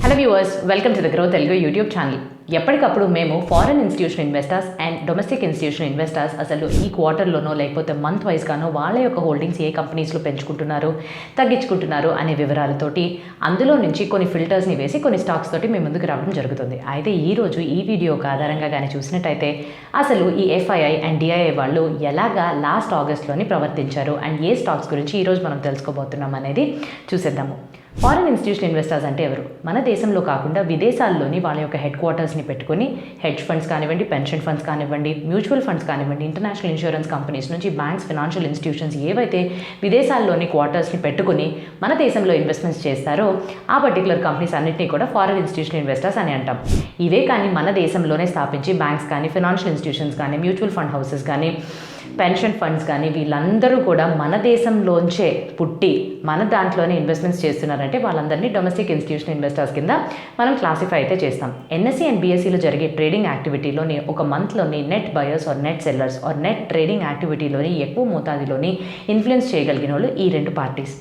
Hello viewers, welcome to the grow Telugu YouTube channel. ఎప్పటికప్పుడు మేము foreign institution investors and domestic institution investors అసలు ఈ క్వార్టర్లోనో లేకపోతే మంత్ వైజ్గానో వాళ్ళ యొక్క హోల్డింగ్స్ ఏ కంపెనీస్లో పెంచుకుంటున్నారు, తగ్గించుకుంటున్నారు అనే వివరాలతోటి అందులో నుంచి కొన్ని ఫిల్టర్స్ని వేసి కొన్ని స్టాక్స్ తోటి మేము ముందుకు రావడం జరుగుతుంది. అయితే ఈరోజు ఈ వీడియోకి ఆధారంగా కానీ చూసినట్టయితే అసలు ఈ ఎఫ్ఐఐ అండ్ డిఐఐ వాళ్ళు ఎలాగా లాస్ట్ ఆగస్ట్లోని ప్రవర్తించారు అండ్ ఏ స్టాక్స్ గురించి ఈరోజు మనం తెలుసుకోబోతున్నాం అనేది చూసేద్దాము. ఫారిన్ ఇన్స్టిట్యూషన్ ఇన్వెస్టర్స్ అంటే ఎవరు? మన దేశంలో కాకుండా విదేశాల్లోని వాళ్ళ యొక్క హెడ్ క్వార్టర్స్ని పెట్టుకుని హెడ్జ్ ఫండ్స్ కానివ్వండి, పెన్షన్ ఫండ్స్ కానివ్వండి, మ్యూచువల్ ఫండ్స్ కానివ్వండి, ఇంటర్నేషనల్ ఇన్సూరెన్స్ కంపెనీస్ నుంచి బ్యాంక్స్, ఫినాన్షియల్ ఇన్స్టిట్యూషన్స్ ఏవైతే విదేశాల్లోని క్వార్టర్స్ని పెట్టుకుని మన దేశంలో ఇన్వెస్ట్మెంట్స్ చేస్తారో ఆ పర్టికులర్ కంపెనీస్ అన్నింటినీ కూడా ఫారిన్ ఇన్స్టిట్యూషన్ ఇన్వెస్టర్స్ అని అంటాం. ఇవే కానీ మన దేశంలోనే స్థాపించి బ్యాంక్స్ కానీ, ఫినాన్షియల్ ఇన్స్టిట్యూషన్స్ కానీ, మ్యూచువల్ ఫండ్ హౌసెస్ కానీ, పెన్షన్ ఫండ్స్ కానీ వీళ్ళందరూ కూడా మన దేశంలోంచే పుట్టి మన దాంట్లోనే ఇన్వెస్ట్మెంట్స్ చేస్తున్నారంటే వాళ్ళందరినీ డొమెస్టిక్ ఇన్స్టిట్యూషన్ ఇన్వెస్టర్స్ కింద మనం క్లాసిఫై అయితే చేస్తాం. ఎన్ఎస్సి అండ్ బిఎస్సిలో జరిగే ట్రేడింగ్ యాక్టివిటీలోని ఒక మంత్లోని net buyers or net sellers or net trading యాక్టివిటీలోని ఎక్కువ మోతాదులోని ఇన్ఫ్లుయెన్స్ చేయగలిగిన వాళ్ళు ఈ రెండు పార్టీస్.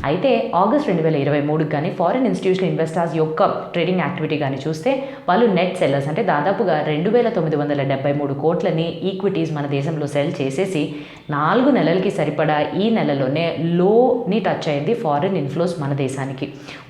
అయితే ఆగస్ట్ 2023 కానీ ఫారిన్ ఇన్స్టిట్యూషన్ ఇన్వెస్టర్స్ యొక్క ట్రేడింగ్ యాక్టివిటీ కానీ చూస్తే వాళ్ళు నెట్ సెల్లర్స్ అంటే దాదాపుగా 2973 కోట్లని ఈక్విటీస్ మన దేశంలో సెల్ చేసేసి 4 నెలలకి సరిపడా ఈ నెలలోనే లోని టచ్ అయింది. ఫారిన్ ఇన్ఫ్లోస్ మన దేశానికి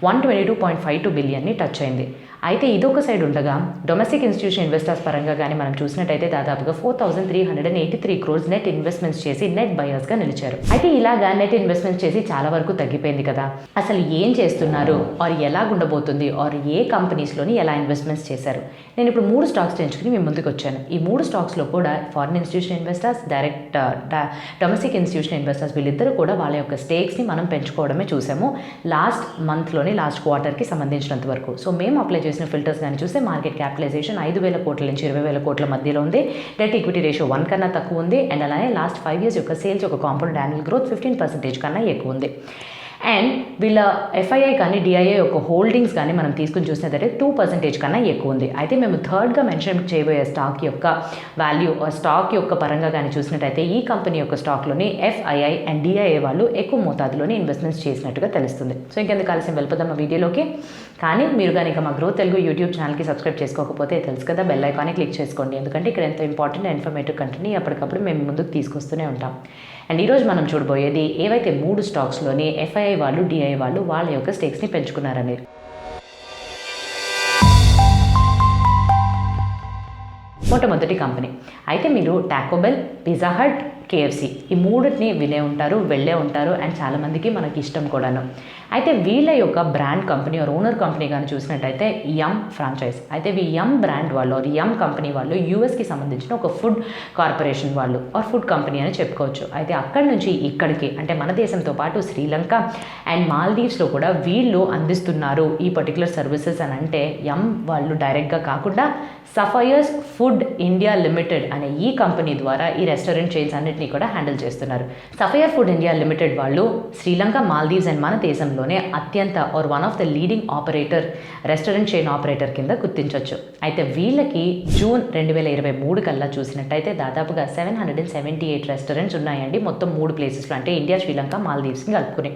122.52 బిలియన్ని టచ్ అయింది. అయితే ఇదొక సైడ్ ఉండగా డొమెస్టిక్ ఇన్స్టిట్యూషన్ ఇన్వెస్టర్స్ పరంగా కానీ మనం చూసినట్టయితే దాదాపుగా 4,383 క్రోర్స్ నెట్ ఇన్వెస్ట్మెంట్స్ చేసి నెట్ బయర్స్గా నిలిచారు. అయితే ఇలాగా నెట్ ఇన్వెస్ట్మెంట్స్ చేసి చాలా వరకు తగ్గిపోయింది కదా. అసలు ఏం చేస్తున్నారు ఆర్ ఎలా ఉండబోతుంది ఆర్ ఏ కంపెనీస్లోని ఎలా ఇన్వెస్ట్మెంట్స్ చేశారు? నేను ఇప్పుడు 3 స్టాక్స్ ఎంచుకుని మేము ముందుకు వచ్చాను. ఈ 3 స్టాక్స్లో కూడా foreign institution investors, direct domestic institution investors వీళ్ళిద్దరూ కూడా వాళ్ళ యొక్క స్టేక్స్ని మనం పెంచుకోవడమే చూసాము లాస్ట్ మంత్లోని లాస్ట్ క్వార్టర్కి సంబంధించినంత వరకు. సో మేము అప్లై చేసిన ఫిల్టర్స్ కానీ చూస్తే మార్కెట్ క్యాపిటలైజేషన్ 5,000 కోట్ల నుంచి 20,000 కోట్ల మధ్యలో ఉంది. డెట్ ఈక్విటీ రేషియో 1 కన్నా తక్కువ ఉంది. అండ్ అలానే లాస్ట్ 5 years యొక్క సేల్స్ యొక్క కాంపౌండ్ యాన్యువల్ గ్రోత్ 15% కన్నా ఎక్కువ ఉంది. అండ్ వీళ్ళ ఎఫ్ఐఐ కానీ డిఐఐ యొక్క హోల్డింగ్స్ కానీ మనం తీసుకుని చూసినట్లయితే 2% కన్నా ఎక్కువ ఉంది. అయితే మేము థర్డ్గా మెన్షన్ చేయబోయే స్టాక్ యొక్క వాల్యూ స్టాక్ యొక్క పరంగా కానీ చూసినట్టయితే ఈ కంపెనీ యొక్క స్టాక్లోని ఎఫ్ఐఐ అండ్ డిఐఐ వాళ్ళు ఎక్కువ మోతాదులోని ఇన్వెస్ట్మెంట్స్ చేసినట్టుగా తెలుస్తుంది. సో ఇంకెందుకు ఆలస్యం వెళ్ళిపోదాం మా వీడియోలోకి. కానీ మీరు కానీ ఇక మా గ్రో తెలుగు యూట్యూబ్ ఛానల్కి సబ్స్క్రైబ్ చేసుకోకపోతే తెలుసు కదా, బెల్ ఐకాన్ని క్లిక్ చేసుకోండి. ఎందుకంటే ఇక్కడ ఎంతో ఇంపార్టెంట్ ఇన్ఫర్మేటివ్ కంటెంట్ని ఎప్పటికప్పుడు మేము ముందుకు తీసుకొస్తూనే ఉంటాం. అండ్ ఈరోజు మనం చూడబోయేది ఏవైతే 3 స్టాక్స్లోని ఎఫ్ఐఐ వాళ్ళు, డిఐఐ వాళ్ళు వాళ్ళ యొక్క స్టేక్స్ని పెంచుకున్నారనేది. మొట్టమొదటి కంపెనీ అయితే మీరు Taco Bell, pizza Hut, KFC ఈ 3ని వినే ఉంటారు, వెళ్ళే ఉంటారు అండ్ చాలామందికి మనకి ఇష్టం కూడాను. అయితే వీళ్ళ యొక్క brand company or owner company కానీ చూసినట్టయితే యమ్ ఫ్రాంచైజ్. అయితే ఈ యమ్ బ్రాండ్ వాళ్ళు ఆర్ యమ్ కంపెనీ వాళ్ళు యూఎస్కి సంబంధించిన ఒక ఫుడ్ కార్పొరేషన్ వాళ్ళు ఆర్ ఫుడ్ కంపెనీ అని చెప్పుకోవచ్చు. అయితే అక్కడి నుంచి ఇక్కడికి అంటే మన దేశంతో పాటు శ్రీలంక అండ్ మాల్దీవ్స్లో కూడా వీళ్ళు అందిస్తున్నారు ఈ పర్టికులర్ సర్వీసెస్ అని అంటే యమ్ వాళ్ళు డైరెక్ట్గా కాకుండా సఫయర్స్ ఫుడ్ ఇండియా లిమిటెడ్ అనే ఈ కంపెనీ ద్వారా ఈ రెస్టారెంట్ చైన్స్ అన్నింటినీ కూడా హ్యాండిల్ చేస్తున్నారు. సఫయర్ ఫుడ్ ఇండియా లిమిటెడ్ వాళ్ళు శ్రీలంక, మాల్దీవ్స్ అండ్ మన దేశంలోనే అత్యంత or one of the leading operator restaurant chain operator కింద గుర్తించవచ్చు. అయితే వీళ్ళకి జూన్ 2023 కల్లా చూసినట్టయితే దాదాపుగా 778 రెస్టారెంట్స్ ఉన్నాయండి మొత్తం 3 ప్లేసెస్లో అంటే ఇండియా, శ్రీలంక, మాల్దీవ్స్ని కలుపుకుని.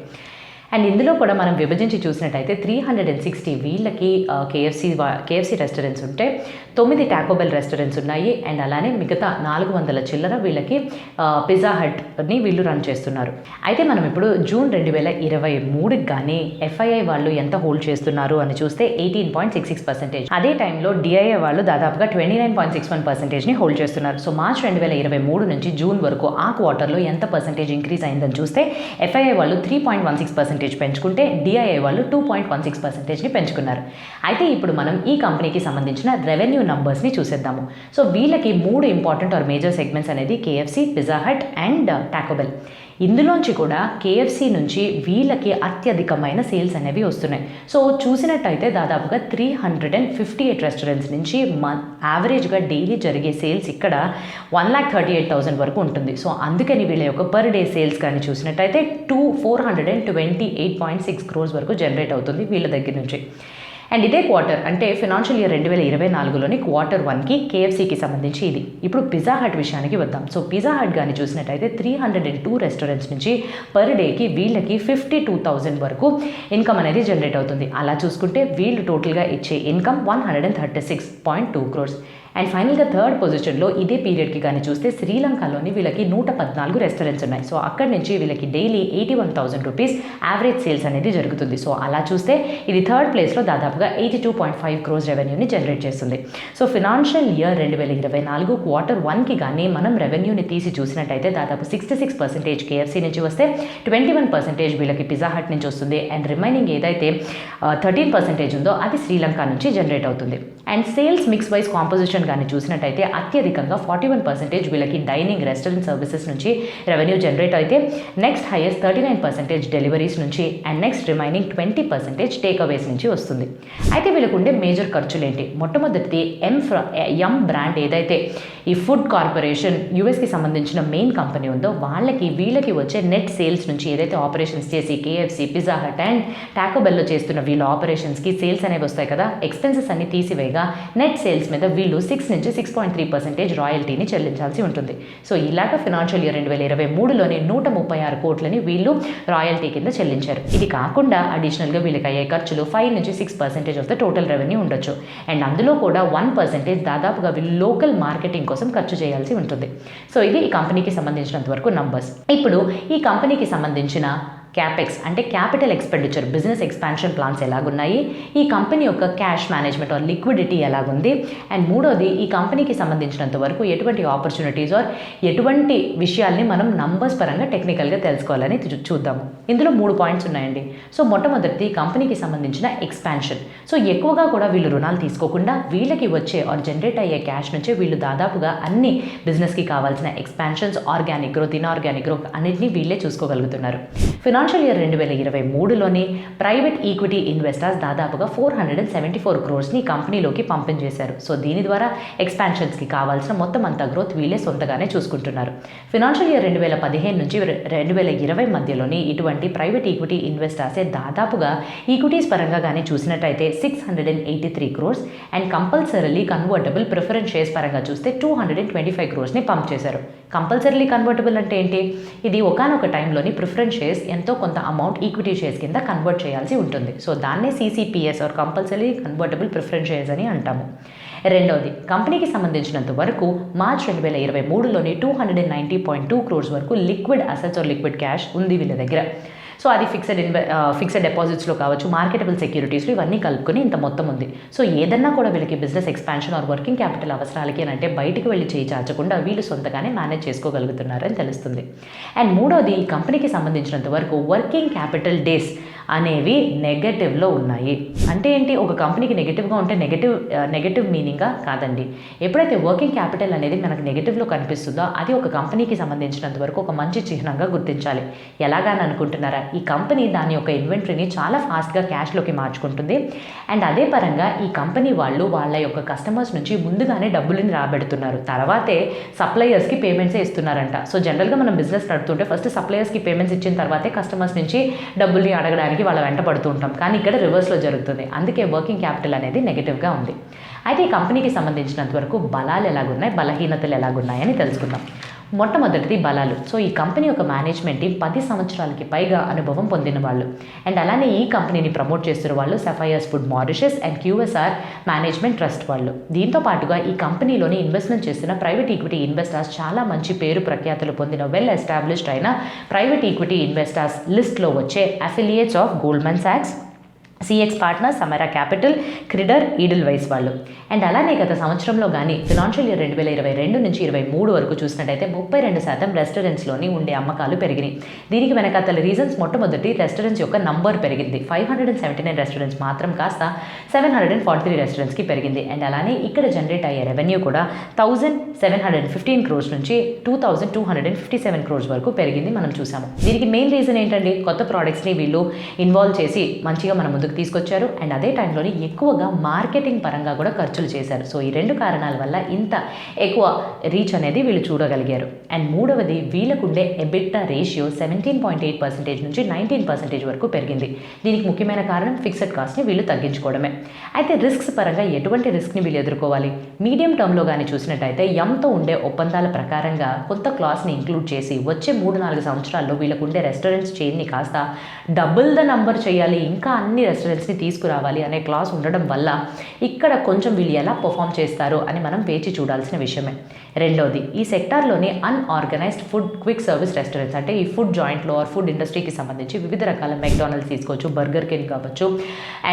అండ్ ఇందులో కూడా మనం విభజించి చూసినట్టయితే 360 వీళ్ళకి కేఎఫ్సి రెస్టారెంట్స్ ఉంటే 9 టాకోబెల్ రెస్టారెంట్స్ ఉన్నాయి. అండ్ అలానే మిగతా 400 చిల్లర వీళ్ళకి పిజ్జా హట్ని వీళ్ళు రన్ చేస్తున్నారు. అయితే మనం ఇప్పుడు జూన్ 2023 కానీ ఎఫ్ఐఐ వాళ్ళు ఎంత హోల్డ్ చేస్తున్నారు అని చూస్తే 18.66%. అదే టైంలో డిఐఐ వాళ్ళు దాదాపుగా 29.61%ని హోల్డ్ చేస్తున్నారు. సో మార్చ్ 2023 నుంచి జూన్ వరకు ఆ క్వార్టర్లో ఎంత పర్సెంటేజ్ ఇంక్రీజ్ అయిందని చూస్తే ఎఫ్ఐఐ వాళ్ళు 3.16% పెంచుకుంటే డిఐఐ వాళ్ళు 2.16%ని పెంచుకున్నారు. అయితే ఇప్పుడు మనం ఈ కంపెనీకి సంబంధించిన రెవెన్యూ నంబర్స్ని చూసేద్దాము. సో వీళ్ళకి 3 ఇంపార్టెంట్ ఆర్ మేజర్ సెగ్మెంట్స్ అనేది KFC, pizza Hut and Taco Bell. ఇందులోంచి కూడా కేఎఫ్సి నుంచి వీళ్ళకి అత్యధికమైన సేల్స్ అనేవి వస్తున్నాయి. సో చూసినట్టయితే దాదాపుగా 358 రెస్టారెంట్స్ నుంచి యావరేజ్గా డైలీ జరిగే సేల్స్ ఇక్కడ 1,38,000 వరకు ఉంటుంది. సో అందుకని వీళ్ళ యొక్క పర్ డే సేల్స్ కానీ చూసినట్టయితే 428.6 క్రోర్స్ వరకు జనరేట్ అవుతుంది వీళ్ళ దగ్గర నుంచి. అండ్ ఇదే క్వార్టర్ అంటే ఫినాన్షియల్ ఇయర్ 2024లోని క్వార్టర్ 1కి కేఎఫ్సీకి సంబంధించి ఇది. ఇప్పుడు పిజ్జా హట్ విషయానికి వద్దాం. సో పిజ్జా హట్ కానీ చూసినట్టయితే 302 రెస్టారెంట్స్ నుంచి పర్ డేకి వీళ్ళకి 52,000 వరకు ఇన్కమ్ అనేది జనరేట్ అవుతుంది. అలా చూసుకుంటే వీళ్ళు టోటల్గా ఇచ్చే ఇన్కమ్ 136.2 crores. అండ్ ఫైనల్గా థర్డ్ పొజిషన్లో ఇదే పీరియడ్కి కానీ చూస్తే శ్రీలంకలోని వీళ్ళకి 114 రెస్టారెంట్స్ ఉన్నాయి. సో అక్కడి నుంచి వీళ్ళకి డైలీ 81,000 రూపీస్ యావరేజ్ సేల్స్ అనేది జరుగుతుంది. సో అలా చూస్తే ఇది థర్డ్ ప్లేస్లో దాదాపుగా 82.5 crores రెవెన్యూని జనరేట్ చేస్తుంది. సో ఫినాన్షియల్ ఇయర్ 2024 క్వార్టర్ 1కి కానీ మనం రెవెన్యూని తీసి చూసినట్టయితే దాదాపు 66% కేఎఫ్సీ నుంచి వస్తే 21% వీళ్ళకి పిజ్జా హట్ నుంచి వస్తుంది. అండ్ రిమైనింగ్ ఏదైతే 13% ఉందో అది శ్రీలంక నుంచి జనరేట్ అవుతుంది. And sales mix wise composition కానీ చూసినట్టయితే అత్యధికంగా 41% వీళ్ళకి డైనింగ్ రెస్టారెంట్ సర్వీసెస్ నుంచి రెవెన్యూ జనరేట్ అయితే నెక్స్ట్ హైయెస్ట్ 39% డెలివరీస్ నుంచి అండ్ నెక్స్ట్ రిమైనింగ్ 20% టేక్ అవేస్ నుంచి వస్తుంది. అయితే వీళ్ళకు ఉండే మేజర్ ఖర్చులు ఏంటి? మొట్టమొదటిది ఎమ్ బ్రాండ్ ఏదైతే ఈ ఫుడ్ కార్పొరేషన్ యూఎస్కి సంబంధించిన మెయిన్ కంపెనీ ఉందో వీళ్ళకి వచ్చే నెట్ సేల్స్ నుంచి ఏదైతే ఆపరేషన్స్ చేసి KFC pizza Hut and Taco బెల్లో చేస్తున్న వీళ్ళ ఆపరేషన్స్కి సేల్స్ అనేవి వస్తాయి కదా, ఎక్స్పెన్సెస్ అన్ని తీసివేయగా నెట్ సేల్స్ మీద వీళ్ళు 6 నుంచి 6.3% రాయల్టీని చెల్లించాల్సి ఉంటుంది. సో ఇలాగ ఫినాన్షియల్ ఇయర్ 2023లోని 136 కోట్లని వీళ్ళు రాయల్టీ కింద చెల్లించారు. ఇది కాకుండా అడిషనల్గా వీళ్ళకి అయ్యే ఖర్చులు 5 నుంచి 6% ఆఫ్ ద టోటల్ రెవెన్యూ ఉండొచ్చు. అండ్ అందులో కూడా 1% దాదాపుగా వీళ్ళు లోకల్ మార్కెటింగ్ కోసం ఖర్చు చేయాల్సి ఉంటుంది. సో ఇది ఈ కంపెనీకి సంబంధించినంత వరకు నంబర్స్. ఇప్పుడు ఈ కంపెనీకి సంబంధించిన క్యాపెక్స్ అంటే capital expenditure business expansion plans ఎలాగున్నాయి, ఈ కంపెనీ యొక్క క్యాష్ మేనేజ్మెంట్ ఆర్ లిక్విడిటీ ఎలాగుంది, అండ్ మూడోది ఈ కంపెనీకి సంబంధించినంత వరకు ఎటువంటి ఆపర్చునిటీస్ ఆర్ ఎటువంటి విషయాల్ని మనం నంబర్స్ పరంగా టెక్నికల్గా తెలుసుకోవాలని చూద్దాము. ఇందులో 3 పాయింట్స్ ఉన్నాయండి. సో మొట్టమొదటిది కంపెనీకి సంబంధించిన ఎక్స్పాన్షన్. సో ఎక్కువగా కూడా వీళ్ళు రుణాలు తీసుకోకుండా వీళ్ళకి వచ్చే ఆర్ జనరేట్ అయ్యే క్యాష్ నుంచే వీళ్ళు దాదాపుగా అన్ని బిజినెస్కి కావాల్సిన expansions organic growth inorganic growth అన్నింటినీ వీళ్ళే చూసుకోగలుగుతున్నారు. ఫినాన్షియల్ ఇయర్ 2023లోని ప్రైవేట్ ఈక్విటీ ఇన్వెస్టర్స్ దాదాపుగా 474 క్రోర్స్ని కంపెనీలోకి పంపించేశారు. సో దీని ద్వారా ఎక్స్పాన్షన్స్కి కావాల్సిన మొత్తం అంతా గ్రోత్ వీళ్ళే సొంతగానే చూసుకుంటున్నారు. ఫినాన్షియల్ ఇయర్ 2015 నుంచి 2020 మధ్యలోని ఇటువంటి ప్రైవేట్ ఈక్విటీ ఇన్వెస్టర్సే దాదాపుగా ఈక్విటీస్ పరంగా కానీ చూసినట్టయితే 683 crores and compulsorily convertible preference shares పరంగా చూస్తే 225 క్రోర్స్ని పంప్ చేశారు. కంపల్సరీలీ కన్వర్టబుల్ అంటే ఏంటి? ఇది ఒకానొక టైంలోని ప్రిఫరెన్స్ షేర్స్ ఎంతో కొంత అమౌంట్ ఈక్విటీ షేర్స్ కింద కన్వర్ట్ చేయాల్సి ఉంటుంది. సో దాన్నే CCPS or compulsory convertible preference shares అని అంటాము. రెండవది కంపెనీకి సంబంధించినంత వరకు మార్చ్ 2023లోని 290.2 crores వరకు liquid assets or liquid cash ఉంది వీళ్ళ దగ్గర. సో అది ఫిక్స్డ్ డిపాజిట్స్లో కావచ్చు, మార్కెటబుల్ సెక్యూరిటీస్లో ఇవన్నీ కలుపుకొని ఇంత మొత్తం ఉంది. సో ఏదన్నా కూడా వీళ్ళకి business expansion or working capital అవసరాలకి అని అంటే బయటికి వెళ్ళి చేయి చాచకుండా వీళ్ళు సొంతగానే మేనేజ్ చేసుకోగలుగుతున్నారని తెలుస్తుంది. అండ్ మూడోది ఈ కంపెనీకి సంబంధించినంత వరకు వర్కింగ్ క్యాపిటల్ డేస్ అనేవి నెగటివ్లో ఉన్నాయి. అంటే ఏంటి? ఒక కంపెనీకి నెగటివ్గా ఉంటే నెగటివ్ మీనింగ్గా కాదండి. ఎప్పుడైతే వర్కింగ్ క్యాపిటల్ అనేది మనకు నెగటివ్లో కనిపిస్తుందో అది ఒక కంపెనీకి సంబంధించినంత వరకు ఒక మంచి చిహ్నంగా గుర్తించాలి. ఎలాగని అనుకుంటున్నారా? ఈ కంపెనీ దాని యొక్క ఇన్వెంటరీని చాలా ఫాస్ట్గా క్యాష్లోకి మార్చుకుంటుంది. అండ్ అదే పరంగా ఈ కంపెనీ వాళ్ళ యొక్క కస్టమర్స్ నుంచి ముందుగానే డబ్బులని రాబెడుతున్నారు, తర్వాతే సప్లయర్స్కి పేమెంట్సే ఇస్తున్నారంట. సో జనరల్గా మనం బిజినెస్ నడుతుంటే ఫస్ట్ సప్లయర్స్కి పేమెంట్స్ ఇచ్చిన తర్వాతే కస్టమర్స్ నుంచి డబ్బుల్ని అడగడానికి వాళ్ళ వెంట పడుతూ ఉంటాం. కానీ ఇక్కడ రివర్స్లో జరుగుతుంది. అందుకే వర్కింగ్ క్యాపిటల్ అనేది నెగటివ్గా ఉంది. అయితే ఈ కంపెనీకి సంబంధించినంత వరకు బలాలు ఎలాగున్నాయి, బలహీనతలు ఎలాగున్నాయని తెలుసుకుందాం. మొట్టమొదటిది బలాలు. సో ఈ కంపెనీ యొక్క మేనేజ్మెంట్ టీం 10 సంవత్సరాలకి పైగా అనుభవం పొందిన వాళ్ళు. అండ్ అలానే ఈ కంపెనీని ప్రమోట్ చేస్తున్న వాళ్ళు sapphires food Mauritius and QSR management trust వాళ్ళు. దీంతో పాటుగా ఈ కంపెనీలోని ఇన్వెస్ట్మెంట్ చేస్తున్న ప్రైవేట్ ఈక్విటీ ఇన్వెస్టర్స్ చాలా మంచి పేరు ప్రఖ్యాతులు పొందిన వెల్ ఎస్టాబ్లిష్డ్ అయిన ప్రైవేట్ ఈక్విటీ ఇన్వెస్టర్స్ లిస్ట్లో వచ్చే అఫిలియేట్స్ ఆఫ్ గోల్డ్మన్ సాక్స్, CX పార్ట్నర్స్, సమరా క్యాపిటల్, క్రిడర్, ఈడిల్వైస్ వాళ్ళు. అండ్ అలానే గత సంవత్సరంలో కానీ ఫినాన్షియల్ ఇయర్ 2022 నుంచి 2023 వరకు చూసినట్టయితే 32% రెస్టారెంట్స్లోని ఉండే అమ్మకాలు పెరిగినాయి. దీనికి వెనకాతల రీజన్స్ మొట్టమొదటి రెస్టారెంట్స్ యొక్క నంబర్ పెరిగింది. 579 రెస్టారెంట్స్ మాత్రం కాస్త 743 రెస్టారెంట్స్కి పెరిగింది. అండ్ అలానే ఇక్కడ జనరేట్ అయ్యే రెవెన్యూ కూడా 1,715 crores నుంచి 2,257 crores వరకు పెరిగింది మనం చూసాము. దీనికి మెయిన్ రీజన్ ఏంటండి? కొత్త ప్రోడక్ట్స్ని వీళ్ళు ఇన్వాల్వ్ చేసి మంచిగా మన ముందుకు తీసుకొచ్చారు. అండ్ అదే టైంలోని ఎక్కువగా మార్కెటింగ్ పరంగా కూడా ఖర్చులు చేశారు. సో ఈ 2 కారణాల వల్ల ఇంత ఎక్కువ రీచ్ అనేది వీళ్ళు చూడగలిగారు. అండ్ మూడవది వీళ్ళకుండే ఎబిటా రేషియో 17.8% నుంచి 19% వరకు పెరిగింది. దీనికి ముఖ్యమైన కారణం ఫిక్స్డ్ కాస్ట్ని వీళ్ళు తగ్గించుకోవడమే. అయితే రిస్క్స్ పరంగా ఎటువంటి రిస్క్ని వీళ్ళు ఎదుర్కోవాలి? మీడియం టర్మ్లో కానీ చూసినట్టయితే ఎంతో ఉండే ఒప్పందాల ప్రకారంగా కొత్త క్లాస్ని ఇంక్లూడ్ చేసి వచ్చే 3-4 సంవత్సరాల్లో వీళ్ళకు ఉండే రెస్టారెంట్స్ చైన్ని కాస్త డబుల్ ద నంబర్ చేయాలి, ఇంకా అన్ని రెస్టారెంట్స్ని తీసుకురావాలి అనే క్లాస్ ఉండడం వల్ల ఇక్కడ కొంచెం వీళ్ళు ఎలా పర్ఫామ్ చేస్తారు అని మనం వేచి చూడాల్సిన విషయమే. రెండవది, ఈ సెక్టార్లోని unorganised food quick service restaurants, అంటే ఈ ఫుడ్ జాయింట్లో ఆర్ ఫుడ్ ఇండస్ట్రీకి సంబంధించి వివిధ రకాల మెక్డానల్డ్స్ తీసుకోవచ్చు, బర్గర్ కింగ్ కావచ్చు,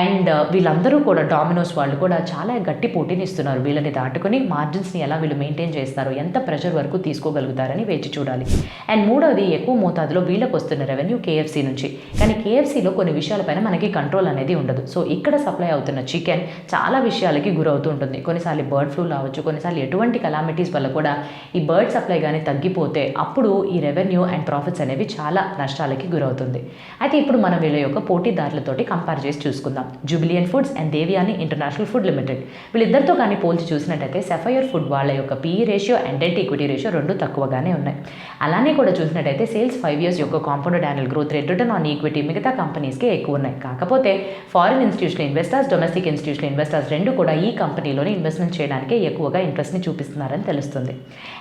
అండ్ వీళ్ళందరూ కూడా డామినోస్ వాళ్ళు కూడా చాలా గట్టి పోటీని ఇస్తున్నారు. వీళ్ళని దాటుకొని మార్జిన్స్ని ఎలా వీళ్ళు మెయింటైన్ చేస్తారు, ఎంత ప్రెషర్ వరకు తీసుకోగలుగుతారని వేచి చూడాలి. అండ్ మూడవది, ఎక్కువ మోతాదులో వీళ్ళకి వస్తున్న రెవెన్యూ కేఎఫ్సీ నుంచి. కానీ కేఎఫ్సీలో కొన్ని విషయాలపైన మనకి కంట్రోల్ అనేది ఉండదు. సో ఇక్కడ సప్లై అవుతున్న చికెన్ చాలా విషయాలకి గురవుతూ ఉంటుంది. కొన్నిసార్లు బర్డ్ ఫ్లూ రావచ్చు, కొన్నిసార్లు ఎటువంటి కలామిటీస్ వల్ల కూడా ఈ బర్డ్ సప్లై కానీ తగ్గిపోతే అప్పుడు ఈ రెవెన్యూ అండ్ ప్రాఫిట్స్ అనేవి చాలా నష్టాలకి గురవుతుంది. అయితే ఇప్పుడు మనం వీళ్ళ యొక్క పోటీదారులతోటి కంపేర్ చేసి చూసుకుందాం. Jubilant foods and Devyani international food limited, వీళ్ళిద్దరితో కానీ పోల్చి చూసినట్టయితే సెఫైర్ ఫుడ్ వాళ్ళ యొక్క PE ratio and debt equity ratio రెండు తక్కువగానే ఉన్నాయి. అలానే కూడా చూసినట్టయితే సేల్స్ 5 years యొక్క compounded annual growth rate, return on equity మిగతా కంపెనీస్కే ఎక్కువ ఉన్నాయి. కాకపోతే foreign institutional investors, domestic institutional investors రెండు కూడా ఈ కంపెనీలోనే ఇన్వెస్ట్మెంట్ చేయడానికే ఎక్కువగా ఇంట్రెస్ట్ని చూపిస్తున్నారని తెలుస్తుంది.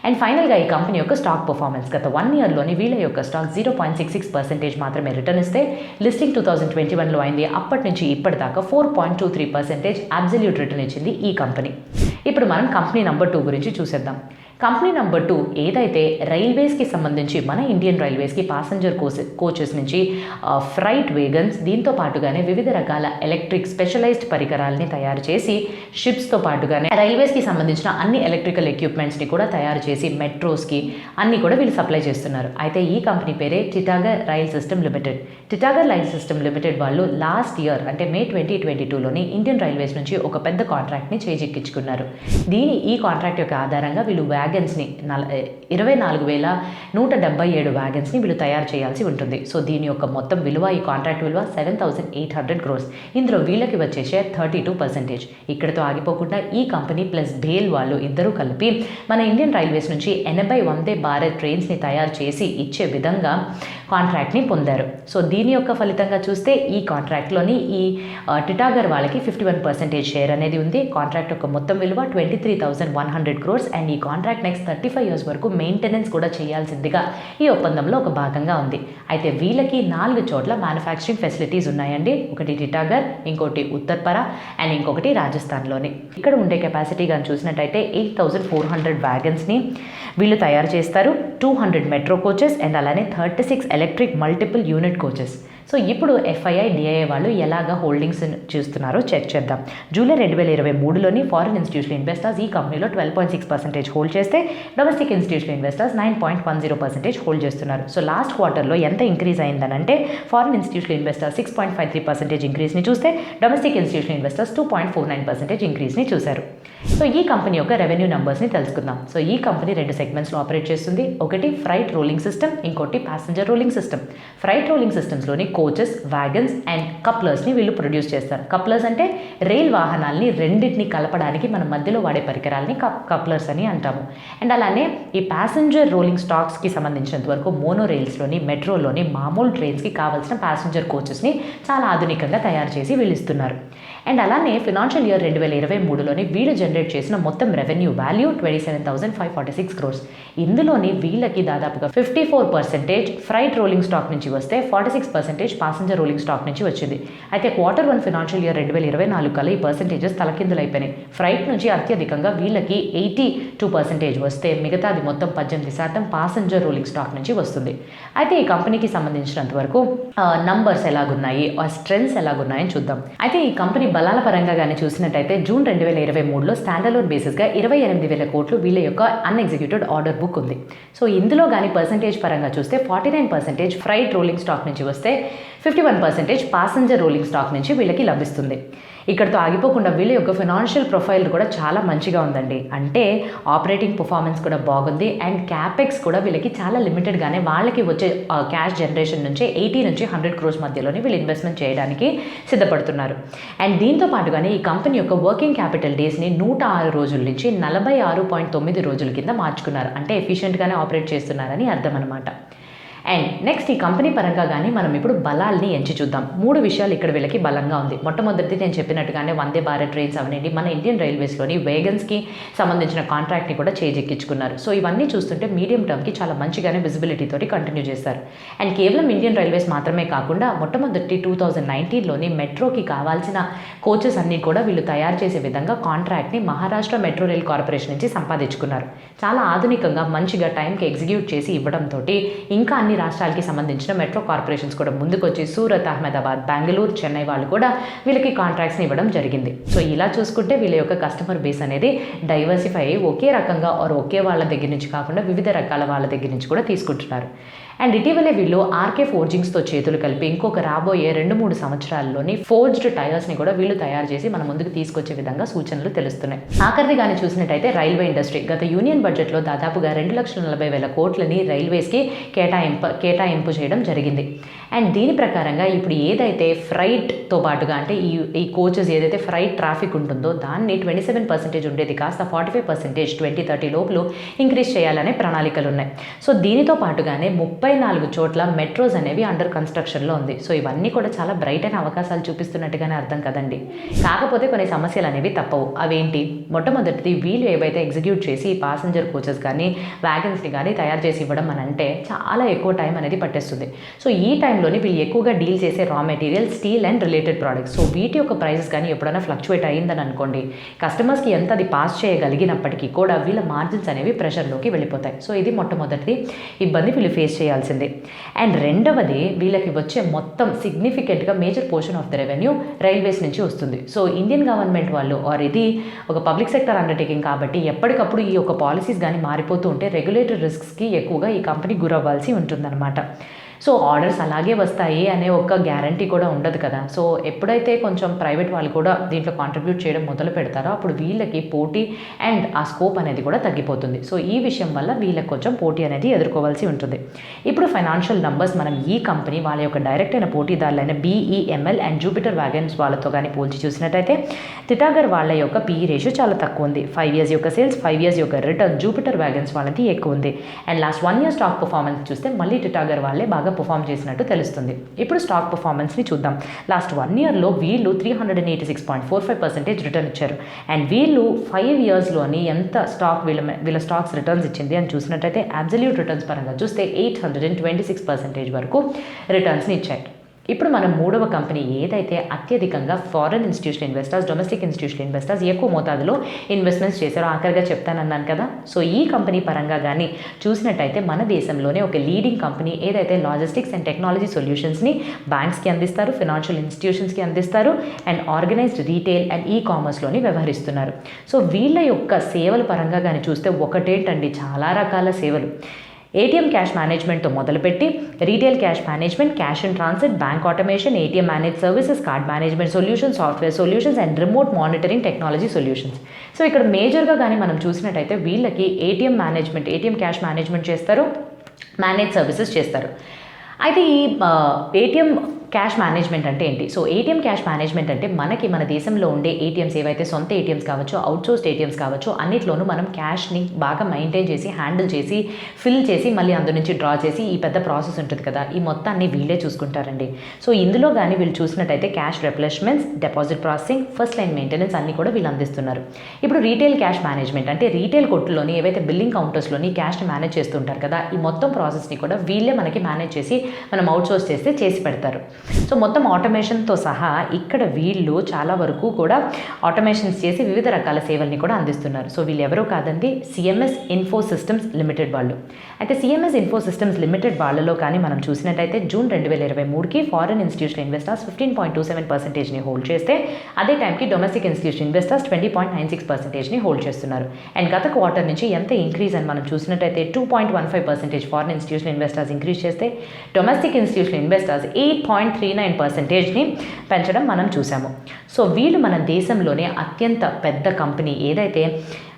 అండ్ ఫైనల్గా ఈ కంపెనీ యొక్క స్టాక్ పర్ఫార్మెన్స్ గత 1 yearలోని వీళ్ళ యొక్క స్టాక్ 0.66% మాత్రమే రిటర్న్ ఇస్తే లిస్టింగ్ 2021లో అయింది. అప్పటి నుంచి ఇప్పటిదాకా 4.23% అబ్సల్యూట్ రిటర్న్ ఇచ్చింది ఈ కంపెనీ. ఇప్పుడు మనం కంపెనీ నెంబర్ 2 గురించి చూసేద్దాం. కంపెనీ నెంబర్ 2 ఏదైతే రైల్వేస్కి సంబంధించి మన ఇండియన్ రైల్వేస్కి ప్యాసింజర్ కోచెస్ నుంచి ఫ్రైట్ వేగన్స్, దీంతో పాటుగానే వివిధ రకాల ఎలక్ట్రిక్ స్పెషలైజ్డ్ పరికరాలని తయారు చేసి షిప్స్తో పాటుగానే రైల్వేస్కి సంబంధించిన అన్ని ఎలక్ట్రికల్ ఎక్విప్మెంట్స్ని కూడా తయారు చేసి మెట్రోస్కి అన్ని కూడా వీళ్ళు సప్లై చేస్తున్నారు. అయితే ఈ కంపెనీ పేరే Titagarh rail system limited. Titagarh rail system limited వాళ్ళు లాస్ట్ ఇయర్ అంటే May 2022లోని ఇండియన్ రైల్వేస్ నుంచి ఒక పెద్ద కాంట్రాక్ట్ని చేజిక్కించుకున్నారు. ఈ కాంట్రాక్ట్ యొక్క ఆధారంగా వీళ్ళు వ్యాగన్స్ని 24,177 వ్యాగన్స్ని వీళ్ళు తయారు చేయాల్సి ఉంటుంది. సో దీని యొక్క మొత్తం విలువ, ఈ కాంట్రాక్ట్ విలువ 7,800 crores. ఇందులో వీళ్ళకి వచ్చే షేర్ 32%. ఇక్కడితో ఆగిపోకుండా ఈ కంపెనీ ప్లస్ బేల్ వాళ్ళు ఇద్దరూ కలిపి మన ఇండియన్ రైల్వేస్ నుంచి 80 వందే భారత్ ట్రైన్స్ని తయారు చేసి ఇచ్చే విధంగా కాంట్రాక్ట్ని పొందారు. సో దీని యొక్క ఫలితంగా చూస్తే ఈ కాంట్రాక్ట్లోని ఈ టిటాగర్ వాళ్ళకి 51% షేర్ అనేది ఉంది. కాంట్రాక్ట్ యొక్క మొత్తం విలువ 23,100 crores. అండ్ ఈ కాంట్రాక్ట్ నెక్స్ట్ 35 years వరకు మెయింటెనెన్స్ కూడా చేయాల్సిందిగా ఈ ఒప్పందంలో ఒక భాగంగా ఉంది. అయితే వీళ్ళకి 4 చోట్ల మ్యానుఫ్యాక్చరింగ్ ఫెసిలిటీస్ ఉన్నాయండి. ఒకటి టిటాగర్, ఇంకోటి ఉత్తర్పర అండ్ ఇంకొకటి రాజస్థాన్లోని. ఇక్కడ ఉండే కెపాసిటీ కానీ చూసినట్టయితే 8,400 వ్యాగన్స్ని వీళ్ళు తయారు చేస్తారు, 200 మెట్రో కోచెస్ అండ్ అలానే 36 electric multiple unit coaches. So ఇప్పుడు FII, DII వాళ్ళు ఎలాగా హోల్డింగ్స్ చూస్తున్నారో చెక్ చేద్దాం. జూలై 2023లోని ఫారిన్ ఇన్స్టిట్యూషనల్ ఇన్వెస్టర్స్ ఈ కంపెనీలో 12.6% హోల్డ్ చేస్తే డొమెస్టిక్ ఇన్స్టిట్యూషనల్ ఇన్వెస్టర్స్ 9.10% హోల్డ్ చేస్తున్నారు. సో లాస్ట్ క్వార్టర్లో ఎంత ఇంక్రీజ్ అయిందనంటే ఫారిన్ ఇన్స్టిట్యూషనల్ ఇన్వెస్టర్స్ 6.53% ఇంక్రీజ్ని చూస్తే డొమెస్టిక్ ఇన్స్టిట్యూషనల్ ఇన్వెస్టర్స్ 2.49% ఇంక్రీజ్ని చూశారు. సో ఈ కంపెనీ యొక్క రెవెన్యూ నెంబర్స్ని తెలుసుకుందాం. సో ఈ కంపెనీ 2 సెగ్మెంట్స్లో ఆపరేట్ చేస్తుంది. ఒకటి ఫ్రైట్ రోలింగ్ సిస్టమ్, ఇంకోటి passenger rolling system. Freight rolling సిస్టమ్స్లోని కోచెస్, వ్యాగన్స్ అండ్ కప్లర్స్ని వీళ్ళు ప్రొడ్యూస్ చేస్తారు. కప్లర్స్ అంటే రైల్ వాహనాల్ని రెండింటిని కలపడానికి మన మధ్యలో వాడే పరికరాలని కప్లర్స్ అని అంటాము. అండ్ అలానే ఈ ప్యాసింజర్ రోలింగ్ స్టాక్స్కి సంబంధించినంత వరకు మోనో రైల్స్లోని, మెట్రోలోని, మామూలు ట్రైన్స్కి కావాల్సిన ప్యాసింజర్ కోచెస్ని చాలా ఆధునికంగా తయారు చేసి వీళ్ళు ఇస్తున్నారు. అండ్ అలానే ఫినాన్షియల్ ఇయర్ 2023లోని వీళ్ళు జనరేట్ చేసిన మొత్తం రెవెన్యూ వాల్యూ 27,546 crores. ఇందులోని వీళ్ళకి దాదాపుగా 54% ఫ్రైట్ రోలింగ్ స్టాక్ నుంచి వస్తే 46% ప్యాసింజర్ రోలింగ్ స్టాక్ నుంచి వచ్చింది. అయితే Q1 ఫినాన్షియల్ ఇయర్ 2024 కల్లా ఈ పర్సెంటేజెస్ తలకిందులైపోయినాయి. ఫ్రైట్ నుంచి అత్యధికంగా వీళ్ళకి 82% వస్తే మిగతాది మొత్తం 18% ప్యాసింజర్ రోలింగ్ స్టాక్ నుంచి వస్తుంది. అయితే ఈ కంపెనీకి సంబంధించినంత వరకు నంబర్స్ ఎలాగున్నాయి, స్ట్రెంగ్స్ ఎలాగున్నాయని చూద్దాం. అయితే ఈ కంపెనీ బలాల పరంగా కానీ చూసినట్టయితే జూన్ 2023లో స్టాండర్లోన్ బేసిస్గా 28,000 కోట్లు వీళ్ళ యొక్క అన్ఎగ్జిక్యూటెడ్ ఆర్డర్ బుక్ ఉంది. సో ఇందులో కానీ పర్సంటేజ్ పరంగా చూస్తే 49% ఫ్రైట్ రోలింగ్ స్టాక్ నుంచి వస్తే 51% ప్యాసింజర్ రోలింగ్ స్టాక్ నుంచి వీళ్ళకి లభిస్తుంది. ఇక్కడితో ఆగిపోకుండా వీళ్ళ యొక్క ఫినాన్షియల్ ప్రొఫైల్ కూడా చాలా మంచిగా ఉందండి. అంటే ఆపరేటింగ్ పర్ఫార్మెన్స్ కూడా బాగుంది అండ్ క్యాపెక్స్ కూడా వీళ్ళకి చాలా లిమిటెడ్గానే వాళ్ళకి వచ్చే క్యాష్ జనరేషన్ నుంచి 80 నుంచి 100 crores మధ్యలోనే వీళ్ళు ఇన్వెస్ట్మెంట్ చేయడానికి సిద్ధపడుతున్నారు. అండ్ దీంతో పాటుగానే ఈ కంపెనీ యొక్క వర్కింగ్ క్యాపిటల్ డేస్ని 106 రోజుల నుంచి 46.9 రోజుల కింద మార్చుకున్నారు. అంటే ఎఫిషియెంట్గానే ఆపరేట్ చేస్తున్నారని అర్థం అనమాట. అండ్ నెక్స్ట్ ఈ కంపెనీ పరంగా కానీ మనం ఇప్పుడు బలాల్ని ఎంచి చూద్దాం. 3 విషయాలు ఇక్కడ వీళ్ళకి బలంగా ఉంది. మొట్టమొదటి నేను చెప్పినట్టుగానే వందే భారత్ ట్రైన్స్ అవనండి, మన ఇండియన్ రైల్వేస్లోని వేగన్స్కి సంబంధించిన కాంట్రాక్ట్ని కూడా చేజెక్కించుకున్నారు. సో ఇవన్నీ చూస్తుంటే మీడియం టర్మ్కి చాలా మంచిగానే విజిబిలిటీ తోటి కంటిన్యూ చేస్తారు. అండ్ కేవలం ఇండియన్ రైల్వేస్ మాత్రమే కాకుండా మొట్టమొదటి 2019లోని మెట్రోకి కావాల్సిన కోచెస్ అన్నీ కూడా వీళ్ళు తయారు చేసే విధంగా కాంట్రాక్ట్ని మహారాష్ట్ర మెట్రో రైల్ కార్పొరేషన్ నుంచి సంపాదించుకున్నారు. చాలా ఆధునికంగా మంచిగా టైంకి ఎగ్జిక్యూట్ చేసి ఇవ్వడంతో ఇంకా అన్ని రాష్ట్రాలకి సంబంధించిన మెట్రో కార్పొరేషన్స్ కూడా ముందుకొచ్చి సూరత్, అహ్మదాబాద్, బెంగళూరు, చెన్నై వాళ్ళు కూడా వీళ్ళకి కాంట్రాక్ట్స్ని ఇవ్వడం జరిగింది. సో ఇలా చూసుకుంటే వీళ్ళ యొక్క కస్టమర్ బేస్ అనేది డైవర్సిఫై అయ్యి ఒకే రకంగా ఒకే వాళ్ళ దగ్గర నుంచి కాకుండా వివిధ రకాల వాళ్ళ దగ్గర నుంచి కూడా తీసుకుంటున్నారు. అండ్ ఇటీవలే వీళ్ళు ఆర్కే ఫోర్జింగ్స్తో చేతులు కలిపి ఇంకొక రాబోయే 2-3 సంవత్సరాల్లోని ఫోర్జ్డ్ టైర్స్ని కూడా వీళ్ళు తయారు చేసి మన ముందుకు తీసుకొచ్చే విధంగా సూచనలు తెలుస్తున్నాయి. ఆఖరిది కానీ చూసినట్టయితే రైల్వే ఇండస్ట్రీ గత యూనియన్ బడ్జెట్లో దాదాపుగా 2,40,000 కోట్లని రైల్వేస్కి కేటాయింపు చేయడం జరిగింది. అండ్ దీని ప్రకారంగా ఇప్పుడు ఏదైతే ఫ్రైట్తో పాటుగా అంటే ఈ కోచెస్ ఏదైతే ఫ్రైట్ ట్రాఫిక్ ఉంటుందో దాన్ని 27% ఉండేది కాస్త 45% 2030 లోపల ఇంక్రీజ్ చేయాలనే ప్రణాళికలు ఉన్నాయి. సో దీనితో పాటుగానే 34 చోట్ల మెట్రోస్ అనేవి అండర్ కన్స్ట్రక్షన్లో ఉంది. సో ఇవన్నీ కూడా చాలా బ్రైట్ అయిన అవకాశాలు చూపిస్తున్నట్టుగానే అర్థం కదండి. కాకపోతే కొన్ని సమస్యలు అనేవి తప్పవు. అవేంటి? మొట్టమొదటిది వీళ్ళు ఏవైతే ఎగ్జిక్యూట్ చేసి ప్యాసింజర్ కోచెస్ కానీ వ్యాగన్స్ని కానీ తయారు చేసి ఇవ్వడం అని అంటే చాలా ఎక్కువ టైం అనేది పట్టేస్తుంది. సో ఈ టైంలోని వీళ్ళు ఎక్కువగా డీల్ చేసే raw material steel and related products. So వీటి యొక్క ప్రైసెస్ కానీ ఎప్పుడైనా ఫ్లక్చువేట్ అయ్యిందని అనుకోండి, కస్టమర్స్కి ఎంత అది పాస్ చేయగలిగినప్పటికీ కూడా వీళ్ళ మార్జిన్స్ అనేవి ప్రెషర్లోకి వెళ్ళిపోతాయి. సో ఇది మొట్టమొదటిది ఇబ్బంది వీళ్ళు ఫేస్ చేయాల్సిందే. అండ్ రెండవది వీళ్ళకి వచ్చే మొత్తం సిగ్నిఫికెంట్గా major portion of the revenue railways నుంచి వస్తుంది. సో ఇండియన్ గవర్నమెంట్ వాళ్ళు ఇది ఒక పబ్లిక్ సెక్టర్ అండర్టేకింగ్ కాబట్టి ఎప్పటికప్పుడు ఈ యొక్క పాలసీస్ కానీ మారిపోతూ ఉంటే రెగ్యులేటరీ రిస్క్స్కి ఎక్కువగా ఈ కంపెనీ గురవ్వాల్సి ఉంటుందన్నమాట. సో ఆర్డర్స్ అలాగే వస్తాయి అనే ఒక గ్యారంటీ కూడా ఉండదు కదా. సో ఎప్పుడైతే కొంచెం ప్రైవేట్ వాళ్ళు కూడా దీంట్లో కాంట్రిబ్యూట్ చేయడం మొదలు పెడతారో అప్పుడు వీళ్ళకి పోటీ అండ్ ఆ స్కోప్ అనేది కూడా తగ్గిపోతుంది. సో ఈ విషయం వల్ల వీళ్ళకి కొంచెం పోటీ అనేది ఎదుర్కోవాల్సి ఉంటుంది. ఇప్పుడు ఫైనాన్షియల్ నంబర్స్ మనం ఈ కంపెనీ వాళ్ళ యొక్క డైరెక్ట్ అయిన పోటీదారులైన BEML అండ్ జూపిటర్ వ్యాగన్స్ వాళ్ళతో కానీ పోల్చి చూసినట్టయితే టిటాగర్ వాళ్ళ యొక్క PE రేషియో చాలా తక్కువ ఉంది. 5 years యొక్క సేల్స్, 5 years యొక్క రిటర్న్ జూపిటర్ వ్యాగన్స్ వాళ్ళది ఎక్కువ ఉంది. And last 1 year stock performance చూస్తే మళ్ళీ టిటాగర్ వాళ్ళే బాగా పర్ఫామ్ చేసినట్టు తెలుస్తుంది. ఇప్పుడు స్టాక్ పర్ఫార్మెన్స్ని చూద్దాం. లాస్ట్ 1 yearలో వీళ్ళు 386.45% రిటర్న్ ఇచ్చారు. అండ్ వీళ్ళు 5 yearsలోని ఎంత స్టాక్ వీళ్ళ స్టాక్స్ రిటర్న్స్ ఇచ్చింది అని చూసినట్టయితే అబ్సల్యూట్ రిటర్న్స్ పరంగా చూస్తే 826% వరకు రిటర్న్స్ని ఇచ్చారు. ఇప్పుడు మనం మూడవ కంపెనీ ఏదైతే అత్యధికంగా foreign institutional investors, domestic institutional investors ఎక్కువ మోతాదులో ఇన్వెస్ట్మెంట్స్ చేశారో ఆఖరిగా చెప్తానన్నాను కదా. సో ఈ కంపెనీ పరంగా కానీ చూసినట్టయితే మన దేశంలోనే ఒక లీడింగ్ కంపెనీ ఏదైతే లాజిస్టిక్స్ అండ్ టెక్నాలజీ సొల్యూషన్స్ని బ్యాంక్స్కి అందిస్తారు, ఫినాన్షియల్ ఇన్స్టిట్యూషన్స్కి అందిస్తారు అండ్ ఆర్గనైజ్డ్ రీటైల్ అండ్ కామర్స్లోని వ్యవహరిస్తున్నారు. సో వీళ్ళ యొక్క సేవల పరంగా కానీ చూస్తే ఒకటేంటండి, చాలా రకాల సేవలు. ATM క్యాష్ మేనేజ్మెంట్తో మొదలుపెట్టి retail cash management, cash in transit, bank automation, ATM manage services, card management solutions, software solutions and remote monitoring technology solutions. So ఇక్కడ మేజర్గా కానీ మనం చూసినట్టయితే వీళ్ళకి ATM management, ATM cash management చేస్తారు, మేనేజ్ సర్వీసెస్ చేస్తారు. అయితే ఈ ATM క్యాష్ మేనేజ్మెంట్ అంటే ఏంటి? సో ATM క్యాష్ మేనేజ్మెంట్ అంటే మన దేశంలో ఉండే ATMs ఏవైతే సొంత ATMs కావచ్చు, అవుట్సోర్స్డ్ ATMs కావచ్చు, అన్నిట్లోనూ మనం క్యాష్ని బాగా మెయింటైన్ చేసి, హ్యాండిల్ చేసి, ఫిల్ చేసి, మళ్ళీ అందు నుంచి డ్రా చేసి ఈ పెద్ద ప్రాసెస్ ఉంటుంది కదా, ఈ మొత్తాన్ని వీళ్ళే చూసుకుంటారండి. సో ఇందులో కానీ వీళ్ళు చూసినట్టయితే cash replacements, deposit processing, first line maintenance అన్ని కూడా వీళ్ళు అందిస్తున్నారు. ఇప్పుడు రీటైల్ క్యాష్ మేనేజ్మెంట్ అంటే రీటైల్ కొట్టులోని ఏవైతే బిల్లింగ్ కౌంటర్స్లోని క్యాష్ని మేనేజ్ చేస్తుంటారు కదా, ఈ మొత్తం ప్రాసెస్ని కూడా వీళ్ళే మనకి మేనేజ్ చేసి మనం అవుట్సోర్స్ చేసి పెడతారు. సో మొత్తం ఆటోమేషన్తో సహా ఇక్కడ వీళ్ళు చాలా వరకు కూడా ఆటోమేషన్స్ చేసి వివిధ రకాల సేవల్ని కూడా అందిస్తున్నారు. సో వీళ్ళు ఎవరో కాదండి, CMS ఇన్ఫో సిస్టమ్స్ లిమిటెడ్ వాళ్ళు. అయితే CMS ఇన్ఫో సిస్టమ్స్ లిమిటెడ్ వాళ్ళలో కానీ మనం చూసినట్టయితే జూన్ 2023కి ఫారెన్ ఇన్స్టిట్యూషనల్ ఇన్వెస్టర్స్ 15.27%ని హోల్డ్ చేస్తే అదే టైంకి డొమెస్టిక్ ఇన్స్టిట్యూషనల్ ఇన్వెస్టర్స్ 20.96%ని హోల్డ్ చేస్తున్నారు. అండ్ గత క్వార్టర్ నుంచి ఎంత ఇంక్రీజ్ అని మనం చూసినట్టయితే 2.15% ఫారెన్ ఇన్స్టిట్యూషనల్ ఇన్వెస్టర్స్ ఇంక్రీజ్ చేస్తే డొమెస్టిక్ ఇన్స్టిట్యూషనల్ ఇన్వెస్టర్స్ 8.39%ని పెంచడం మనం చూసాము. సో వీళ్ళు మన దేశంలోనే అత్యంత పెద్ద కంపెనీ ఏదైతే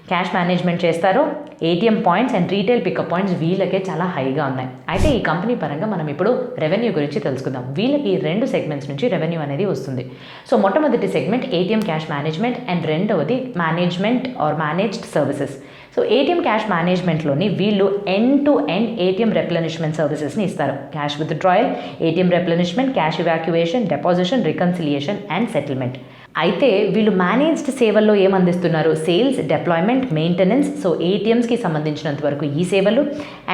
క్యాష్ మేనేజ్మెంట్ చేస్తారు. ATM points and retail pickup points వీళ్ళకే చాలా హైగా ఉన్నాయి. అయితే ఈ కంపెనీ పరంగా మనం ఇప్పుడు రెవెన్యూ గురించి తెలుసుకుందాం. వీళ్ళకి 2 సెగ్మెంట్స్ నుంచి రెవెన్యూ అనేది వస్తుంది. సో మొట్టమొదటి segment ATM cash management and రెండవది management or managed services. So ATM cash మేనేజ్మెంట్లోని వీళ్ళు end to end ATM replenishment సర్వీసెస్ని ఇస్తారు. Cash withdrawal, ATM replenishment, cash evacuation, deposition, reconciliation and settlement. అయితే వీళ్ళు మేనేజ్డ్ సేవల్లో ఏమందిస్తున్నారు? Sales, deployment, maintenance. సో ఏటీఎంస్కి సంబంధించినంత వరకు ఈ సేవలు,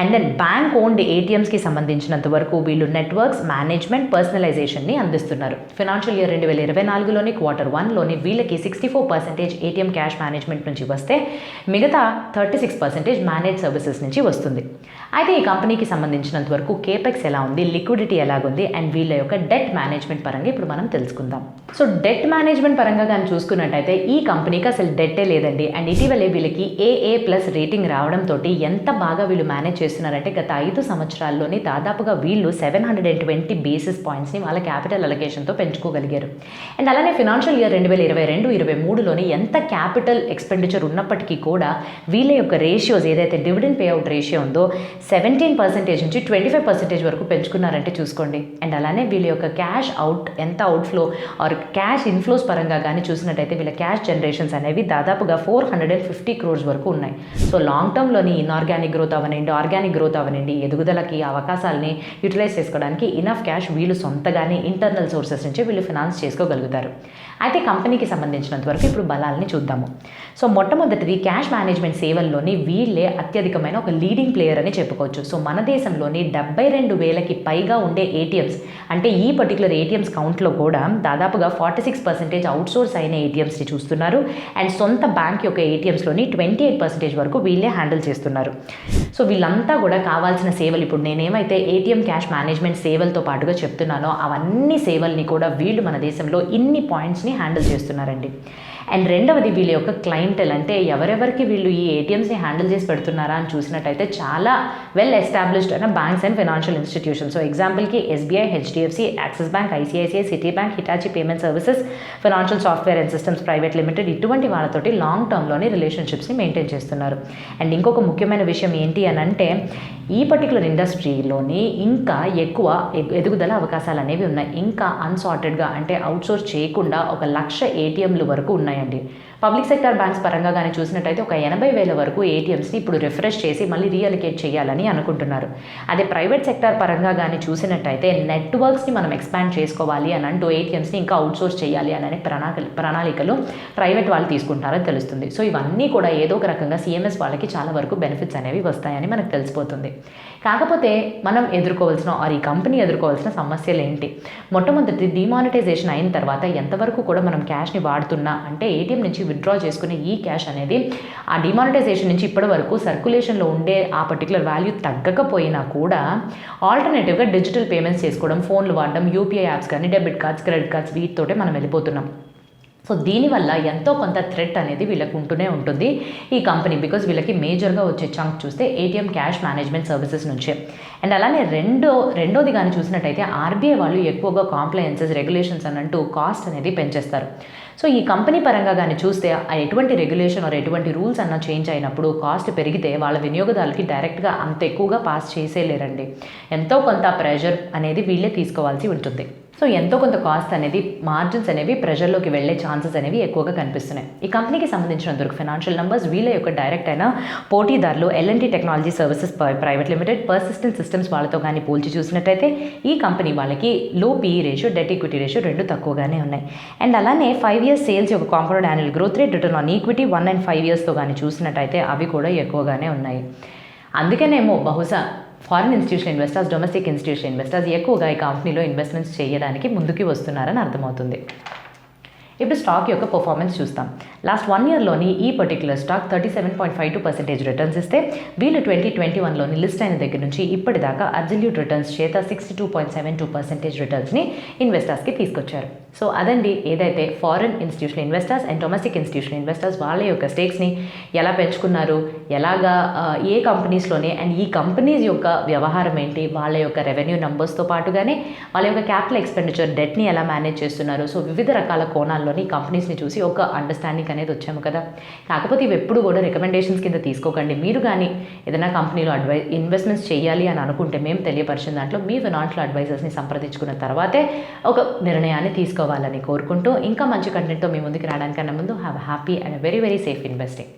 అండ్ దెన్ బ్యాంక్ ఓన్డ్ ఏటీఎంస్కి సంబంధించినంత వరకు వీళ్ళు నెట్వర్క్స్, మేనేజ్మెంట్, పర్సనలైజేషన్ని అందిస్తున్నారు. ఫినాన్షియల్ ఇయర్ 2024లోని Q1లోని వీళ్ళకి 64% ఏటీఎం క్యాష్ మేనేజ్మెంట్ నుంచి వస్తే మిగతా 36% మేనేజ్ సర్వీసెస్ నుంచి వస్తుంది. అయితే ఈ కంపెనీకి సంబంధించినంత వరకు కేపెక్స్ ఎలా ఉంది, లిక్విడిటీ ఎలాగుంది అండ్ వీళ్ళ యొక్క డెట్ మేనేజ్మెంట్ పరంగా ఇప్పుడు మనం తెలుసుకుందాం. సో డెట్ మేనేజ్మెంట్ పరంగా కానీ చూసుకున్నట్టయితే ఈ కంపెనీకి అసలు డెట్టే లేదండి. అండ్ ఇటీవలే వీళ్ళకి AA+ రేటింగ్ రావడంతో ఎంత బాగా వీళ్ళు మేనేజ్ చేస్తున్నారంటే గత 5 సంవత్సరాల్లోని దాదాపుగా వీళ్ళు 720 బేసిస్ పాయింట్స్ని వాళ్ళ క్యాపిటల్ అలొకేషన్తో పెంచుకోగలిగారు. అండ్ అలానే ఫినాన్షియల్ ఇయర్ 2022-23లోని ఎంత క్యాపిటల్ ఎక్స్పెండిచర్ ఉన్నప్పటికీ కూడా వీళ్ళ యొక్క రేషియోస్ ఏదైతే డివిడెండ్ పేఅవుట్ రేషియో ఉందో 17% నుంచి 25% వరకు పెంచుకున్నారంటే చూసుకోండి. అండ్ అలానే వీళ్ళ యొక్క క్యాష్ అవుట్ ఎంత అవుట్ఫ్లో ఆర్ క్యాష్ ఇన్ఫ్లోస్ పరంగా కానీ చూసినట్టయితే వీళ్ళ క్యాష్ జనరేషన్స్ అనేవి దాదాపుగా 450 crores వరకు ఉన్నాయి. సో లాంగ్ టర్మ్లోని ఇన్ఆర్గానిక్ గ్రోత్ అవనండి, ఆర్గానిక్ గ్రోత్ అవనండి, ఎదుగుదలకి అవకాశాలని యూటిలైజ్ చేసుకోవడానికి ఇనఫ్ క్యాష్ వీళ్ళు సొంతగానే ఇంటర్నల్ సోర్సెస్ నుంచి వీళ్ళు ఫినాన్స్ చేసుకోగలుగుతారు. అయితే కంపెనీకి సంబంధించినంత వరకు ఇప్పుడు బలాలని చూద్దాము. సో మొట్టమొదటిది క్యాష్ మేనేజ్మెంట్ సేవల్లోని వీళ్ళే అత్యధికమైన ఒక లీడింగ్ ప్లేయర్ అని చెప్పుకోవచ్చు. సో మన దేశంలోని 72,000కి పైగా ఉండే ఏటీఎంస్, అంటే ఈ పర్టికులర్ ఏటీఎంస్ కౌంట్లో కూడా దాదాపుగా 46% అవుట్సోర్స్ అయిన ఏటీఎంస్ని చూస్తున్నారు. అండ్ సొంత బ్యాంక్ యొక్క ఏటీఎంస్లోని 28% వరకు వీళ్ళే హ్యాండిల్ చేస్తున్నారు. సో వీళ్ళంతా కూడా కావాల్సిన సేవలు ఇప్పుడు నేనేమైతే ఏటీఎం క్యాష్ మేనేజ్మెంట్ సేవలతో పాటుగా చెప్తున్నానో అవన్నీ సేవల్ని కూడా వీళ్ళు మన దేశంలో ఇన్ని పాయింట్స్ని హ్యాండిల్ చేస్తున్నారండి. అండ్ రెండవది వీళ్ళ యొక్క క్లయింటెల్, అంటే ఎవరెవరికి వీళ్ళు ఈ ఏటీఎంస్ని హ్యాండిల్ చేసి పెడుతున్నారా అని చూసినట్టయితే చాలా వెల్ ఎస్టాబ్లిష్డ్ అయిన banks and financial institutions. So ఎగ్జాంపుల్కి SBI, HDFC, axis bank, ICICI, city bank, Hitachi payment services, financial software and systems private limited, ఇటువంటి వాళ్ళతోటి లాంగ్ టర్మ్లోని రిలేషన్షిప్స్ని మెయింటైన్ చేస్తున్నారు. అండ్ ఇంకొక ముఖ్యమైన విషయం ఏంటి అని అంటే ఈ పర్టికులర్ ఇండస్ట్రీలోని ఇంకా ఎక్కువ ఎదుగుదల అవకాశాలు అనేవి ఉన్నాయి. ఇంకా అన్సార్టెడ్గా అంటే అవుట్సోర్స్ చేయకుండా 1,00,000 ఏటీఎంలు వరకు ఉన్నాయండి. పబ్లిక్ సెక్టర్ బ్యాంక్స్ పరంగా కానీ చూసినట్టయితే ఒక 80,000 వరకు ఏటీఎంస్ని ఇప్పుడు రిఫ్రెష్ చేసి మళ్ళీ రీఅలికేట్ చేయాలని అనుకుంటున్నారు. అదే ప్రైవేట్ సెక్టర్ పరంగా కానీ చూసినట్టయితే నెట్వర్క్స్ని మనం ఎక్స్పాండ్ చేసుకోవాలి అని అంటూ ఏటీఎంస్ని ఇంకా అవుట్సోర్స్ చేయాలి అని ప్రణాళికలు ప్రైవేట్ వాళ్ళు తీసుకుంటారని తెలుస్తుంది. సో ఇవన్నీ కూడా ఏదో ఒక రకంగా CMS వాళ్ళకి చాలా వరకు బెనిఫిట్స్ అనేవి వస్తాయని మనకు తెలిసిపోతుంది. కాకపోతే మనం ఎదుర్కోవాల్సిన ఆర్ ఈ కంపెనీ ఎదుర్కోవాల్సిన సమస్యలు ఏంటి? మొట్టమొదటి డిమానిటైజేషన్ అయిన తర్వాత ఎంతవరకు కూడా మనం క్యాష్ని వాడుతున్నా అంటే ఏటీఎం నుంచి విత్డ్రా చేసుకునే ఈ క్యాష్ అనేది ఆ డిమానిటైజేషన్ నుంచి ఇప్పటి వరకు సర్క్యులేషన్లో ఉండే ఆ పర్టికులర్ వాల్యూ తగ్గకపోయినా కూడా ఆల్టర్నేటివ్గా డిజిటల్ పేమెంట్స్ చేసుకోవడం, ఫోన్లు వాడడం, UPI యాప్స్ కానీ, డెబిట్ కార్డ్స్, క్రెడిట్ కార్డ్స్ వీటితోటే మనం వెళ్ళిపోతున్నాం. సో దీనివల్ల ఎంతో కొంత థ్రెట్ అనేది వీళ్ళకి ఉంటూనే ఉంటుంది ఈ కంపెనీ, బికాజ్ వీళ్ళకి మేజర్గా వచ్చే చంక్ చూస్తే ఏటీఎం క్యాష్ మేనేజ్మెంట్ సర్వీసెస్ నుంచే. అండ్ అలానే రెండోది కానీ చూసినట్టయితే RBI వాళ్ళు ఎక్కువగా కాంప్లయన్సెస్, రెగ్యులేషన్స్ అన్నట్టు కాస్ట్ అనేది పెంచేస్తారు. సో ఈ కంపెనీ పరంగా కానీ చూస్తే ఎటువంటి రెగ్యులేషన్ ఆర్ ఎటువంటి రూల్స్ అన్న చేంజ్ అయినప్పుడు కాస్ట్ పెరిగితే వాళ్ళ వినియోగదారులకి డైరెక్ట్గా అంత ఎక్కువగా పాస్ చేసేలేరండి. ఎంతో కొంత ప్రెషర్ అనేది వీళ్ళే తీసుకోవాల్సి ఉంటుంది. సో ఎంతో కొంత కాస్ట్ అనేది, మార్జిన్స్ అనేవి ప్రెషర్లోకి వెళ్ళే ఛాన్సెస్ అనేవి ఎక్కువగా కనిపిస్తున్నాయి. ఈ కంపెనీకి సంబంధించినందుకు ఫైనాన్షియల్ నంబర్స్ వీళ్ళ యొక్క డైరెక్ట్ అయిన పోటీదారులు L&T technology services private limited, persistent systems వాళ్ళతో కానీ పోల్చి చూసినట్టయితే ఈ కంపెనీ వాళ్ళకి లో PE ratio, debt equity ratio 2 తక్కువగానే ఉన్నాయి. అండ్ అలానే 5 years సేల్స్ యొక్క compound annual growth rate, return on equity 1 and 5 yearsతో కానీ చూసినట్టయితే అవి కూడా ఎక్కువగానే ఉన్నాయి. అందుకనేమో బహుశా foreign institution investors, domestic institution investors ఎక్కువగా ఈ కంపెనీలో ఇన్వెస్ట్మెంట్స్ చేయడానికి ముందుకు వస్తున్నారని అర్థమవుతుంది. ఇప్పుడు స్టాక్ యొక్క పర్ఫార్మెన్స్ చూస్తాం. లాస్ట్ 1 yearలోని ఈ పర్టికులర్ స్టాక్ 37.52% రిటర్న్స్ ఇస్తే వీళ్ళు 2021లోని లిస్ట్ అయిన దగ్గర నుంచి ఇప్పటిదాకా అబ్సల్యూట్ రిటర్న్స్ చేత 62.72% రిటర్న్స్ని ఇన్వెస్టర్స్కి తీసుకొచ్చారు. సో అదండి ఏదైతే foreign institutional investors and domestic institutional investors వాళ్ళ యొక్క స్టేక్స్ని ఎలా పెంచుకున్నారు, ఎలాగా ఏ కంపెనీస్లోనే, అండ్ ఈ కంపెనీస్ యొక్క వ్యవహారం ఏంటి, వాళ్ళ యొక్క రెవెన్యూ నంబర్స్తో పాటుగానే వాళ్ళ యొక్క క్యాపిటల్ ఎక్స్పెండిచర్ డెట్ని ఎలా మేనేజ్ చేస్తున్నారు. సో వివిధ రకాల కోణాల్లోని కంపెనీస్ని చూసి ఒక అండర్స్టాండింగ్ అనేది వచ్చాము కదా. కాకపోతే ఇవి ఎప్పుడు కూడా రికమెండేషన్స్ కింద తీసుకోకండి. మీరు కానీ ఏదైనా కంపెనీలో ఇన్వెస్ట్మెంట్స్ చేయాలి అని అనుకుంటే మేము తెలియపరిచిన దాంట్లో మీ ఫైనాన్షియల్ అడ్వైజర్స్ని సంప్రదించుకున్న తర్వాతే ఒక నిర్ణయాన్ని తీసుకోవాలని కోరుకుంటూ ఇంకా మంచి కంటెంట్తో మీ ముందుకు రావడానికన్నా ముందు have happy and very very safe investing.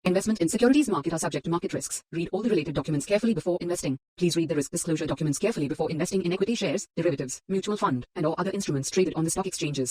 Investment in securities market are subject to market risks. Read all the related documents carefully before investing. Please read the risk disclosure documents carefully before investing in equity shares, derivatives, mutual fund, and or other instruments traded on the stock exchanges.